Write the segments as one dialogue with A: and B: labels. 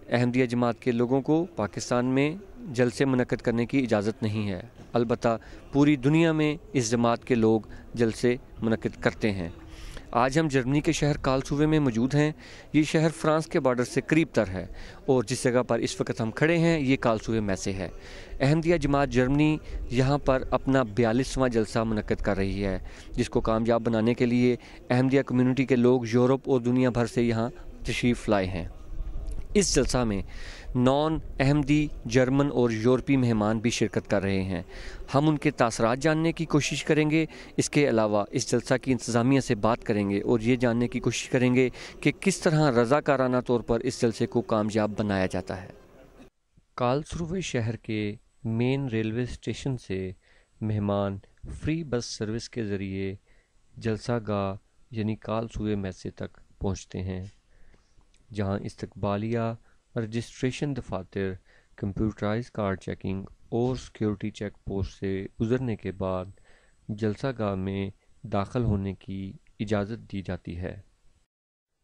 A: احمدیہ جماعت کے لوگوں کو پاکستان میں جلسے منعقد کرنے کی اجازت نہیں ہے، البتہ پوری دنیا میں اس جماعت کے لوگ جلسے منعقد کرتے ہیں۔ آج ہم جرمنی کے شہر کارلسروے میں موجود ہیں۔ یہ شہر فرانس کے بارڈر سے قریب تر ہے اور جس جگہ پر اس وقت ہم کھڑے ہیں یہ کارلسروے میں سے ہے۔ احمدیہ جماعت جرمنی یہاں پر اپنا 42واں جلسہ منعقد کر رہی ہے، جس کو کامیاب بنانے کے لیے احمدیہ کمیونٹی کے لوگ یورپ اور دنیا بھر سے یہاں تشریف لائے ہیں۔ اس جلسہ میں نان احمدی جرمن اور یورپی مہمان بھی شرکت کر رہے ہیں۔ ہم ان کے تاثرات جاننے کی کوشش کریں گے، اس کے علاوہ اس جلسہ کی انتظامیہ سے بات کریں گے اور یہ جاننے کی کوشش کریں گے کہ کس طرح رضاکارانہ طور پر اس جلسے کو کامیاب بنایا جاتا ہے۔ کارلسروے شہر کے مین ریلوے اسٹیشن سے مہمان فری بس سروس کے ذریعے جلسہ گاہ یعنی کارلسروے میسے تک پہنچتے ہیں، جہاں استقبالیہ رجسٹریشن دفاتر، کمپیوٹرائز کارڈ چیکنگ اور سیکیورٹی چیک پوسٹ سے گزرنے کے بعد جلسہ گاہ میں داخل ہونے کی اجازت دی جاتی ہے۔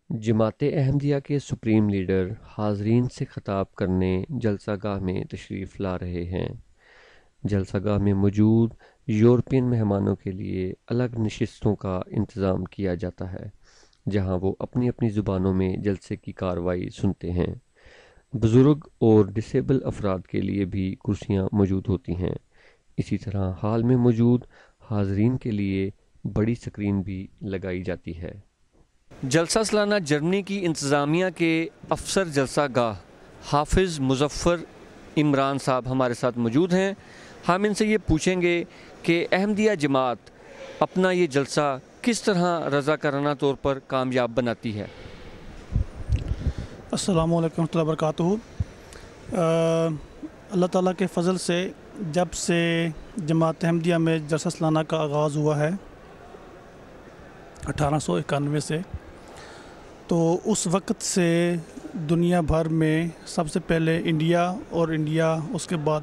A: جماعت احمدیہ کے سپریم لیڈر حاضرین سے خطاب کرنے جلسہ گاہ میں تشریف لا رہے ہیں۔ جلسہ گاہ میں موجود یورپین مہمانوں کے لیے الگ نشستوں کا انتظام کیا جاتا ہے، جہاں وہ اپنی اپنی زبانوں میں جلسے کی کارروائی سنتے ہیں۔ بزرگ اور ڈسیبل افراد کے لیے بھی کرسیاں موجود ہوتی ہیں۔ اسی طرح ہال میں موجود حاضرین کے لیے بڑی سکرین بھی لگائی جاتی ہے۔ جلسہ سالانہ جرمنی کی انتظامیہ کے افسر جلسہ گاہ حافظ مظفر عمران صاحب ہمارے ساتھ موجود ہیں۔ ہم ان سے یہ پوچھیں گے کہ احمدیہ جماعت اپنا یہ جلسہ کس طرح رضاکارانہ طور پر کامیاب بناتی ہے۔
B: السلام علیکم ورحمۃ اللہ وبرکاتہ۔ اللہ تعالیٰ کے فضل سے جب سے جماعت احمدیہ میں جلسہ سالانہ کا آغاز ہوا ہے 1891 سے، تو اس وقت سے دنیا بھر میں سب سے پہلے انڈیا اس کے بعد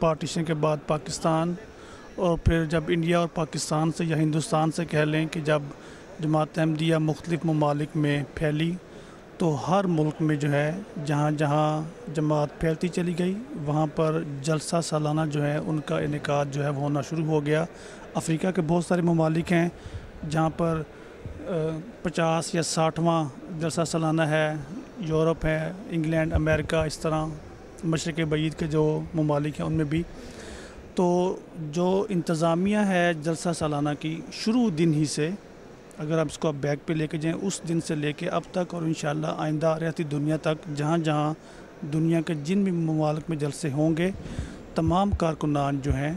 B: پارٹیشن کے بعد پاکستان، اور پھر جب انڈیا اور پاکستان سے یا ہندوستان سے کہہ لیں کہ جب جماعت احمدیہ مختلف ممالک میں پھیلی، تو ہر ملک میں جو ہے جہاں جہاں جماعت پھیلتی چلی گئی وہاں پر جلسہ سالانہ جو ہے ان کا انعقاد جو ہے وہ ہونا شروع ہو گیا۔ افریقہ کے بہت سارے ممالک ہیں جہاں پر 50 یا 60واں جلسہ سالانہ ہے، یورپ ہے، انگلینڈ، امریکہ، اس طرح مشرق بعید کے جو ممالک ہیں ان میں بھی۔ تو جو انتظامیہ ہے جلسہ سالانہ کی شروع دن ہی سے، اگر آپ اس کو بیک پہ لے کے جائیں، اس دن سے لے کے اب تک اور انشاءاللہ آئندہ رہتی دنیا تک جہاں جہاں دنیا کے جن بھی ممالک میں جلسے ہوں گے، تمام کارکنان جو ہیں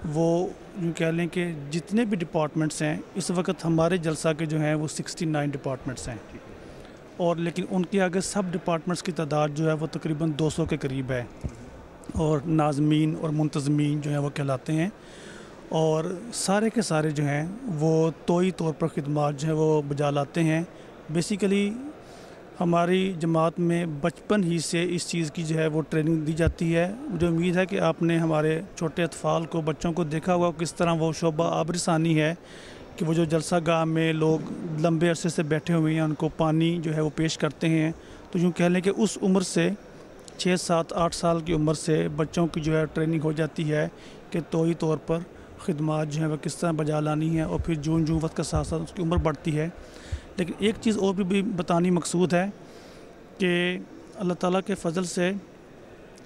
B: وہ یوں کہہ لیں کہ جتنے بھی ڈپارٹمنٹس ہیں، اس وقت ہمارے جلسہ کے جو ہیں وہ 69 ڈپارٹمنٹس ہیں، اور لیکن ان کے آگے سب ڈپارٹمنٹس کی تعداد جو ہے وہ تقریباً 200 کے قریب ہے، اور ناظمین اور منتظمین جو ہیں وہ کہلاتے ہیں، اور سارے کے سارے جو ہیں وہ توئی طور پر خدمات جو ہیں وہ بجا لاتے ہیں۔ بیسیکلی ہماری جماعت میں بچپن ہی سے اس چیز کی جو ہے وہ ٹریننگ دی جاتی ہے۔ مجھے امید ہے کہ آپ نے ہمارے چھوٹے اطفال کو، بچوں کو دیکھا ہوا کس طرح وہ شعبہ آبرسانی ہے کہ وہ جو جلسہ گاہ میں لوگ لمبے عرصے سے بیٹھے ہوئے ہیں ان کو پانی جو ہے وہ پیش کرتے ہیں۔ تو یوں کہہ لیں کہ اس عمر سے 6 7 8 سال کی عمر سے بچوں کی جو ہے ٹریننگ ہو جاتی ہے کہ توئی طور پر خدمات جو ہیں وہ کس طرح بجا لانی ہے، اور پھر جون وقت کے ساتھ ساتھ اس کی عمر بڑھتی ہے۔ لیکن ایک چیز اور بھی بتانی مقصود ہے کہ اللہ تعالیٰ کے فضل سے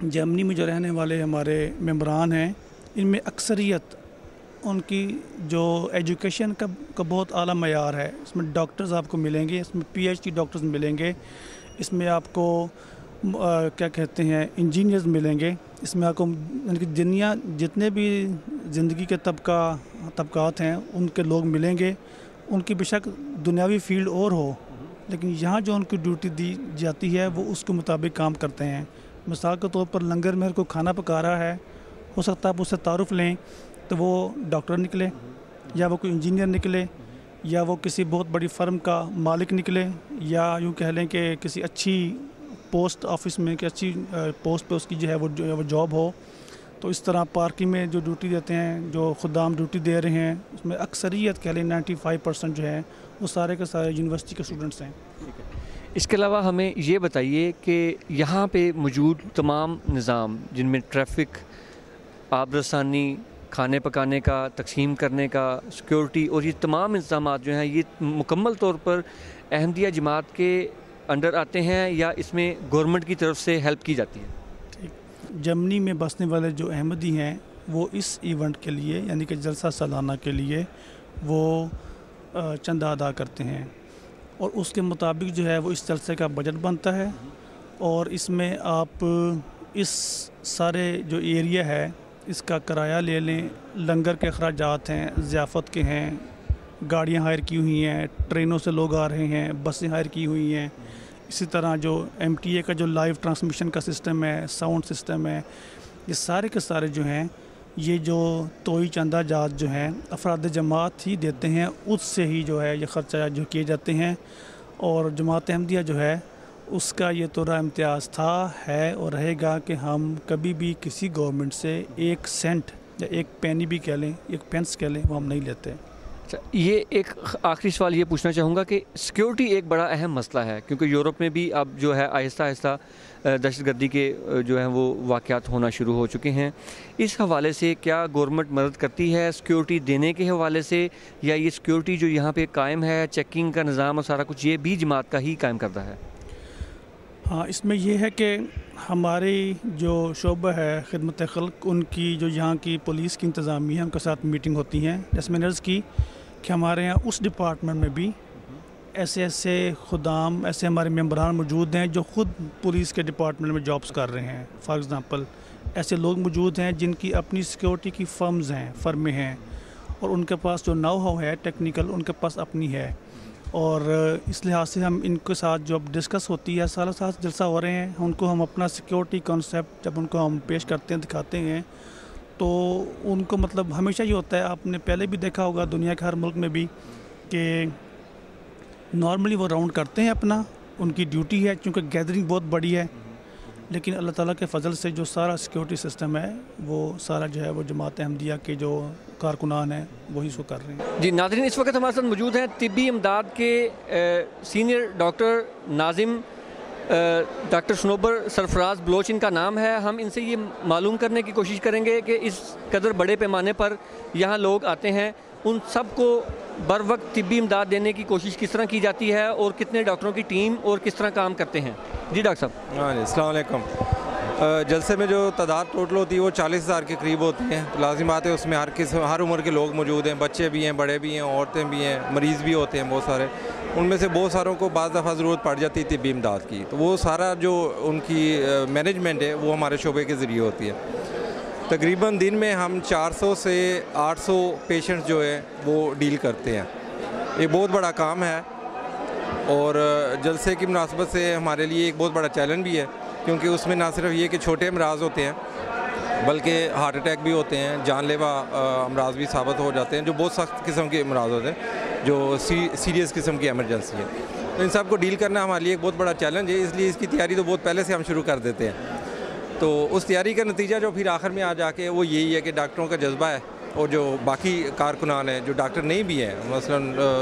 B: جرمنی میں جو رہنے والے ہمارے ممبران ہیں، ان میں اکثریت ان کی جو ایجوکیشن کا بہت اعلیٰ معیار ہے۔ اس میں ڈاکٹرز آپ کو ملیں گے، اس میں PhD ڈاکٹرز ملیں گے، اس میں آپ کو کیا کہتے ہیں انجینئرز ملیں گے، اس میں آپ کو دنیا جتنے بھی زندگی کے طبقات ہیں ان کے لوگ ملیں گے۔ ان کی بے شک دنیاوی فیلڈ اور ہو، لیکن یہاں جو ان کی ڈیوٹی دی جاتی ہے وہ اس کے مطابق کام کرتے ہیں۔ مثال کے طور پر لنگر میں کوئی کھانا پکا رہا ہے، ہو سکتا ہے آپ اس سے تعارف لیں تو وہ ڈاکٹر نکلے، یا وہ کوئی انجینئر نکلے، یا وہ کسی بہت بڑی فرم کا مالک نکلے، یا یوں کہہ لیں کہ کسی اچھی پوسٹ آفس میں کہ اچھی پوسٹ پہ اس کی جو ہے وہ جاب ہو۔ تو اس طرح پارکنگ میں جو ڈیوٹی دیتے ہیں، جو خدام ڈیوٹی دے رہے ہیں، اس میں اکثریت کہہ لیں 95% جو ہے وہ سارے کے سارے یونیورسٹی کے اسٹوڈنٹس ہیں۔
A: اس کے علاوہ ہمیں یہ بتائیے کہ یہاں پہ موجود تمام نظام جن میں ٹریفک، آب رسانی، کھانے پکانے کا، تقسیم کرنے کا، سیکیورٹی اور یہ تمام انتظامات جو ہیں یہ مکمل طور پر احمدیہ جماعت کے انڈر آتے ہیں یا اس میں گورنمنٹ کی طرف سے ہیلپ کی جاتی ہے؟
B: جرمنی میں بسنے والے جو احمدی ہیں وہ اس ایونٹ کے لیے یعنی کہ جلسہ سالانہ کے لیے وہ چندہ ادا کرتے ہیں اور اس کے مطابق جو ہے وہ اس جلسے کا بجٹ بنتا ہے اور اس میں آپ اس سارے جو ایریا ہے اس کا کرایہ لے لیں، لنگر کے اخراجات ہیں، ضیافت کے ہیں، گاڑیاں ہائر کی ہوئی ہیں، ٹرینوں سے لوگ آ رہے ہیں، بسیں ہائر کی ہوئی ہیں، اسی طرح جو MTA کا جو لائیو ٹرانسمیشن کا سسٹم ہے، ساؤنڈ سسٹم ہے، یہ سارے کے سارے جو ہیں یہ جو توئی چندہ جات جو ہیں افراد جماعت ہی دیتے ہیں، اس سے ہی جو ہے یہ خرچہ جو کیے جاتے ہیں اور جماعت احمدیہ جو ہے اس کا یہ تو راہ امتیاز تھا، ہے اور رہے گا کہ ہم کبھی بھی کسی گورنمنٹ سے 1 سینٹ یا 1 پینی بھی کہہ لیں، 1 پینس کہہ لیں، وہ ہم نہیں لیتے۔
A: اچھا، یہ ایک آخری سوال یہ پوچھنا چاہوں گا کہ سیکیورٹی ایک بڑا اہم مسئلہ ہے کیونکہ یورپ میں بھی اب جو ہے آہستہ آہستہ دہشت گردی کے جو ہیں وہ واقعات ہونا شروع ہو چکے ہیں۔ اس حوالے سے کیا گورنمنٹ مدد کرتی ہے سیکیورٹی دینے کے حوالے سے، یا یہ سیکیورٹی جو یہاں پہ قائم ہے، چیکنگ کا نظام اور سارا کچھ، یہ بھی جماعت کا ہی قائم کرتا ہے؟
B: ہاں، اس میں یہ ہے کہ ہماری جو شعبہ ہے خدمت خلق، ان کی جو یہاں کی پولیس کی انتظامیہ ہے ان کے ساتھ میٹنگ ہوتی ہیں، جیسے میں نے عرض کی کہ ہمارے یہاں اس ڈپارٹمنٹ میں بھی ایسے خدام، ایسے ہمارے ممبران موجود ہیں جو خود پولیس کے ڈپارٹمنٹ میں جابس کر رہے ہیں۔ فار ایگزامپل ایسے لوگ موجود ہیں جن کی اپنی سیکیورٹی کی فرمیں ہیں اور ان کے پاس جو نو ہاؤ ہے ٹیکنیکل ان کے پاس اپنی ہے، اور اس لحاظ سے ہم ان کے ساتھ جو اب ڈسکس ہوتی ہے، سالہ سال جلسہ ہو رہے ہیں، ان کو ہم اپنا سیکیورٹی کانسیپٹ جب ان کو ہم پیش کرتے ہیں، دکھاتے ہیں، تو ان کو مطلب ہمیشہ یہ ہوتا ہے، آپ نے پہلے بھی دیکھا ہوگا دنیا کے ہر ملک میں بھی، کہ نارملی وہ راؤنڈ کرتے ہیں اپنا، ان کی ڈیوٹی ہے چونکہ گیدرنگ بہت بڑی ہے، لیکن اللہ تعالیٰ کے فضل سے جو سارا سیکیورٹی سسٹم ہے وہ سارا جو ہے وہ جماعت احمدیہ کے جو کارکنان ہیں وہی اس کو کر رہے ہیں۔
A: جی ناظرین، اس وقت ہمارے ساتھ موجود ہیں طبی امداد کے سینئر ڈاکٹر ناظم ڈاکٹر صنوبر سرفراز بلوچ ان کا نام ہے۔ ہم ان سے یہ معلوم کرنے کی کوشش کریں گے کہ اس قدر بڑے پیمانے پر یہاں لوگ آتے ہیں، ان سب کو بر وقت طبی امداد دینے کی کوشش کس طرح کی جاتی ہے اور کتنے ڈاکٹروں کی ٹیم اور کس طرح کام کرتے ہیں؟ جی ڈاکٹر صاحب۔
C: ہاں جی، السلام علیکم۔ جلسے میں جو تعداد ٹوٹل ہوتی ہے وہ 40,000 کے قریب ہوتی ہیں۔ لازمات ہے اس میں ہر عمر کے لوگ موجود ہیں، بچے بھی ہیں، بڑے بھی ہیں، عورتیں بھی ہیں، مریض بھی ہوتے ہیں بہت سارے۔ ان میں سے بہت ساروں کو بعض دفعہ ضرورت پڑ جاتی ہے طبی امداد کی، تو وہ سارا جو ان کی مینجمنٹ ہے وہ ہمارے شعبے کے ذریعے ہوتی ہے۔ تقریباً دن میں ہم 400 سے 800 پیشنٹ جو ہے وہ ڈیل کرتے ہیں۔ یہ بہت بڑا کام ہے اور جلسے کی مناسبت سے ہمارے لیے ایک بہت بڑا چیلنج بھی ہے، کیونکہ اس میں نہ صرف یہ کہ چھوٹے امراض ہوتے ہیں بلکہ ہارٹ اٹیک بھی ہوتے ہیں، جان لیوا امراض بھی ثابت ہو جاتے ہیں، جو بہت سخت قسم کے امراض ہوتے ہیں، جو سیریس قسم کی ایمرجنسی ہے۔ تو ان سب کو ڈیل کرنا ہمارے لیے ایک بہت بڑا چیلنج ہے، اس لیے اس کی تیاری تو بہت پہلے سے ہم شروع کر دیتے ہیں۔ تو اس تیاری کا نتیجہ جو پھر آخر میں آ جا کے وہ یہی ہے کہ ڈاکٹروں کا جذبہ ہے، اور جو باقی کارکنان ہیں جو ڈاکٹر نہیں بھی ہیں، مثلا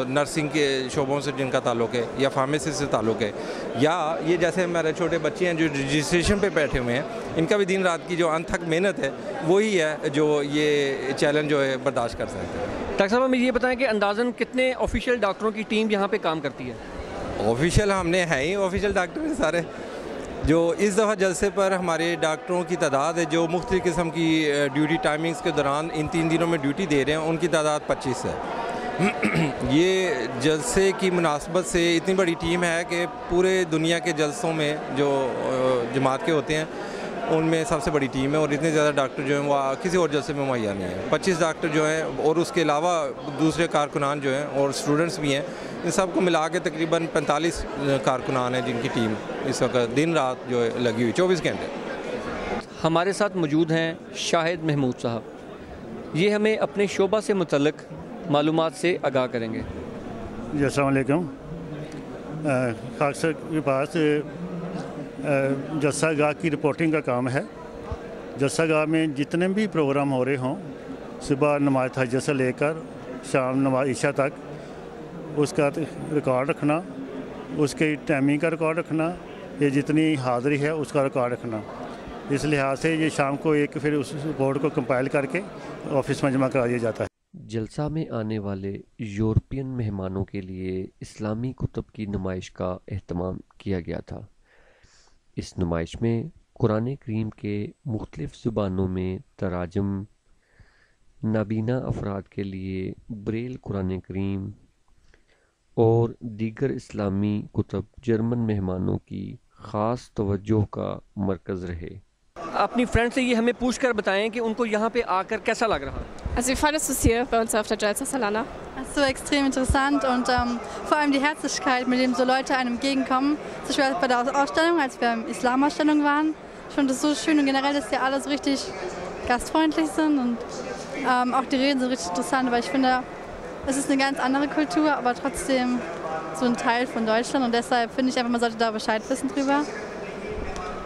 C: نرسنگ کے شعبوں سے جن کا تعلق ہے یا فارمیسی سے تعلق ہے، یا یہ جیسے ہمارے چھوٹے بچے ہیں جو رجسٹریشن پہ بیٹھے ہوئے ہیں، ان کا بھی دن رات کی جو انتھک محنت ہے وہی ہے جو یہ چیلنج جو ہے برداشت کر سکتے ہیں۔
A: ڈاکٹر صاحب ہمیں یہ بتائیں کہ اندازاً کتنے آفیشیل ڈاکٹروں کی ٹیم یہاں پہ کام کرتی ہے؟
C: آفیشیل ہم نے ہیں ہی آفیشیل ڈاکٹر ہیں سارے۔ جو اس دفعہ جلسے پر ہمارے ڈاکٹروں کی تعداد ہے جو مختلف قسم کی ڈیوٹی ٹائمنگز کے دوران ان 3 دنوں میں ڈیوٹی دے رہے ہیں، ان کی تعداد 25 ہے۔ یہ جلسے کی مناسبت سے اتنی بڑی ٹیم ہے کہ پورے دنیا کے جلسوں میں جو جماعت کے ہوتے ہیں ان میں سب سے بڑی ٹیم ہے، اور اتنے زیادہ ڈاکٹر جو ہیں وہ کسی اور جلسے میں مہیا نہیں ہیں۔ 25 ڈاکٹر جو ہیں اور اس کے علاوہ دوسرے کارکنان جو ہیں اور اسٹوڈنٹس بھی ہیں، ان سب کو ملا کے تقریباً 45 کارکنان ہیں جن کی ٹیم اس وقت دن رات جو ہے لگی ہوئی 24 گھنٹے۔
A: ہمارے ساتھ موجود ہیں شاہد محمود صاحب، یہ ہمیں اپنے شعبہ سے متعلق معلومات سے آگاہ کریں گے۔
D: جی السلام علیکم۔ خاک صاحب کے پاس جلسہ گاہ کی رپورٹنگ کا کام ہے۔ جلسہ گاہ میں جتنے بھی پروگرام ہو رہے ہوں، صبح نماز تہجد سے لے کر شام نماز عشاء تک، اس کا ریکارڈ رکھنا اس کی ٹائمنگ کا ریکارڈ رکھنا، یہ جتنی حاضری ہے اس کا ریکارڈ رکھنا. اس لحاظ سے یہ شام کو ایک پھر اس رپورٹ کو کمپائل کر کے آفس میں جمع کرا دیا جاتا ہے.
A: جلسہ میں آنے والے یورپین مہمانوں کے لیے اسلامی کتب کی نمائش کا اہتمام کیا گیا تھا. اس نمائش میں قرآن کریم کے مختلف زبانوں میں تراجم، نابینا افراد کے لیے بریل قرآن کریم اور دیگر اسلامی کتب جرمن مہمانوں کی خاص توجہ کا مرکز رہے. اپنی فرینڈ سے یہ ہمیں پوچھ کر بتائیں کہ ان کو یہاں پہ آ کر کیسا لگ رہا؟
E: Also wie fandest du es hier bei uns auf der Jalsa Salana?
F: So extrem interessant und vor allem die Herzlichkeit, mit dem so Leute einem entgegenkommen. Zum Beispiel bei der Ausstellung, als wir in Islamausstellung waren. Ich fand das so schön und generell, dass die alle so richtig gastfreundlich sind und auch die Reden sind richtig interessant, weil ich finde, es ist eine ganz andere Kultur, aber trotzdem so ein Teil von Deutschland und deshalb finde ich einfach, man sollte da Bescheid wissen drüber.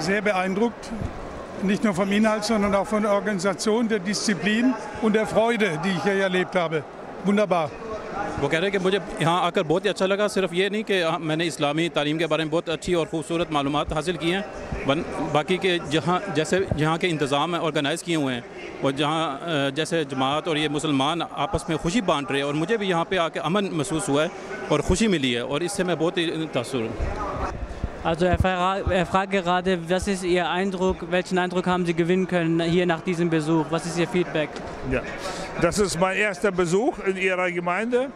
G: Sehr beeindruckt. Nicht nur vom Inhalt, sondern auch von der Organisation, der Disziplin und der Freude, die ich hier erlebt habe. Wunderbar.
H: وہ کہہ رہے ہیں کہ مجھے یہاں آ کر بہت ہی اچھا لگا. صرف یہ نہیں کہ میں نے اسلامی تعلیم کے بارے میں بہت اچھی اور خوبصورت معلومات حاصل کی ہیں، باقی کہ جہاں کے انتظام آرگنائز کیے ہوئے ہیں اور جہاں جیسے جماعت اور یہ مسلمان آپس میں خوشی بانٹ رہے ہیں، اور مجھے بھی یہاں پہ آ کے امن محسوس ہوا ہے اور خوشی ملی ہے، اور اس سے میں بہت ہی متاثر ہوں.
I: Also er fragt gerade, was ist Ihr Eindruck, welchen Eindruck haben Sie gewinnen können hier nach diesem Besuch? Was ist Ihr Feedback?
J: Ja, das ist mein erster Besuch in Ihrer Gemeinde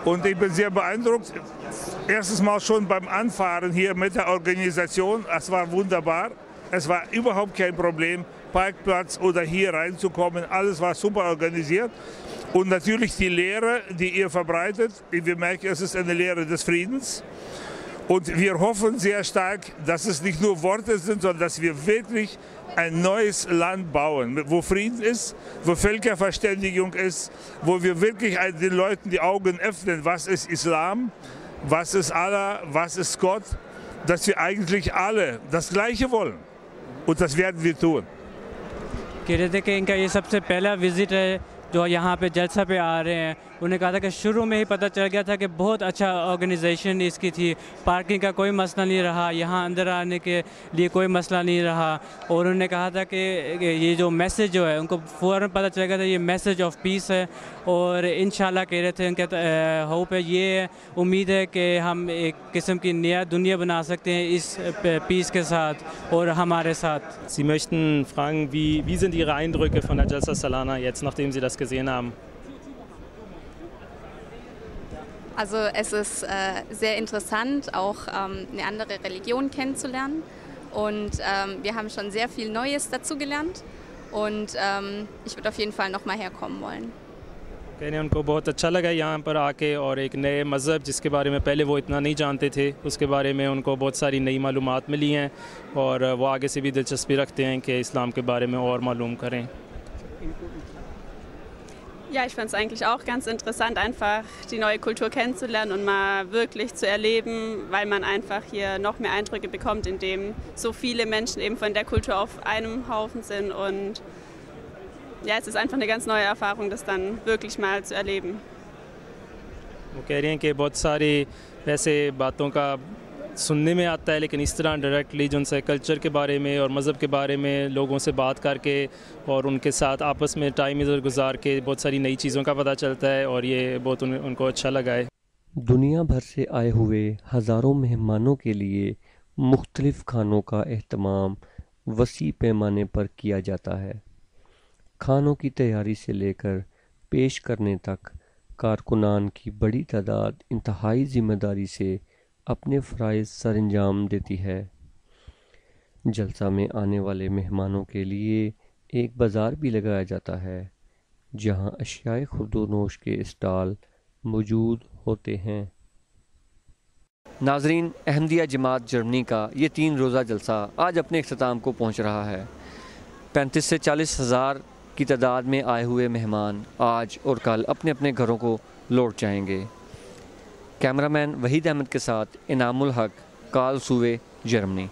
J: und ich bin sehr beeindruckt. Erstes Mal schon beim Anfahren hier mit der Organisation, es war wunderbar. Es war überhaupt kein Problem, Parkplatz oder hier reinzukommen, alles war super organisiert. Und natürlich die Lehre, die ihr verbreitet, wir merken, es ist eine Lehre des Friedens. Und wir hoffen sehr stark, dass es nicht nur Worte sind, sondern dass wir wirklich ein neues Land bauen, wo Frieden ist, wo Völkerverständigung ist, wo wir wirklich den Leuten die Augen öffnen, was ist Islam, was ist Allah, was ist Gott, dass wir eigentlich alle das Gleiche wollen. Und das werden wir tun.
I: کہہ رہے تھے کہ ان کا یہ سب سے پہلا visit ہے جو یہاں پہ جلسہ پہ آ رہے ہیں. انہوں نے کہا تھا کہ شروع میں ہی پتہ چل گیا تھا کہ بہت اچھا آرگنائزیشن اس کی تھی، پارکنگ کا کوئی مسئلہ نہیں رہا، یہاں اندر آنے کے لیے کوئی مسئلہ نہیں رہا. اور انہوں نے کہا تھا کہ یہ جو میسیج جو ہے ان کو فوراً پتہ چل گیا تھا یہ میسیج آف پیس ہے. اور انشاءاللہ کہہ رہے تھے ان کا ہوپ ہے، یہ امید ہے کہ ہم ایک قسم کی نیا دنیا بنا سکتے ہیں اس پیس کے ساتھ اور ہمارے ساتھ.
K: Sie möchten fragen, wie sind Ihre Eindrücke von der Jalsa Salana jetzt, nachdem Sie das gesehen haben?
L: Also es ist sehr interessant, auch eine andere Religion kennenzulernen und wir haben schon sehr viel Neues dazugelernt und ich würde auf jeden Fall noch mal herkommen wollen.
K: کہنے ان کو بہت اچھا لگا یہاں پر آ کے، اور ایک نئے مذہب جس کے بارے میں پہلے وہ اتنا نہیں جانتے تھے اس کے بارے میں ان کو بہت ساری نئی معلومات ملی ہیں، اور وہ آگے سے بھی دلچسپی رکھتے ہیں کہ اسلام کے بارے میں اور معلوم کریں.
M: Ja, ich fand es eigentlich auch ganz interessant, einfach die neue Kultur kennenzulernen und mal wirklich zu erleben, weil man einfach hier noch mehr Eindrücke bekommt, indem so viele Menschen eben von der Kultur auf einem Haufen sind. Und ja, es ist einfach eine ganz neue Erfahrung, das dann wirklich mal zu erleben.
K: وہ کہہ رہے ہیں کہ بہت ساری ویسے باتوں کا سننے میں آتا ہے، لیکن اس طرح ڈائریکٹلی جو ان سے کلچر کے بارے میں اور مذہب کے بارے میں لوگوں سے بات کر کے اور ان کے ساتھ آپس میں ٹائم ادھر گزار کے بہت ساری نئی چیزوں کا پتہ چلتا ہے، اور یہ بہت ان کو اچھا لگا ہے.
A: دنیا بھر سے آئے ہوئے ہزاروں مہمانوں کے لیے مختلف کھانوں کا اہتمام وسیع پیمانے پر کیا جاتا ہے. کھانوں کی تیاری سے لے کر پیش کرنے تک کارکنان کی بڑی تعداد انتہائی ذمہ داری سے اپنے فرائض سر انجام دیتی ہے. جلسہ میں آنے والے مہمانوں کے لیے ایک بازار بھی لگایا جاتا ہے جہاں اشیاء خورد و نوش کے اسٹال موجود ہوتے ہیں. ناظرین، احمدیہ جماعت جرمنی کا یہ 3 روزہ جلسہ آج اپنے اختتام کو پہنچ رہا ہے. 35 سے 40 ہزار کی تعداد میں آئے ہوئے مہمان آج اور کل اپنے اپنے گھروں کو لوٹ جائیں گے۔ کیمرہ مین وحید احمد کے ساتھ انعام الحق، کارلسروے، جرمنی۔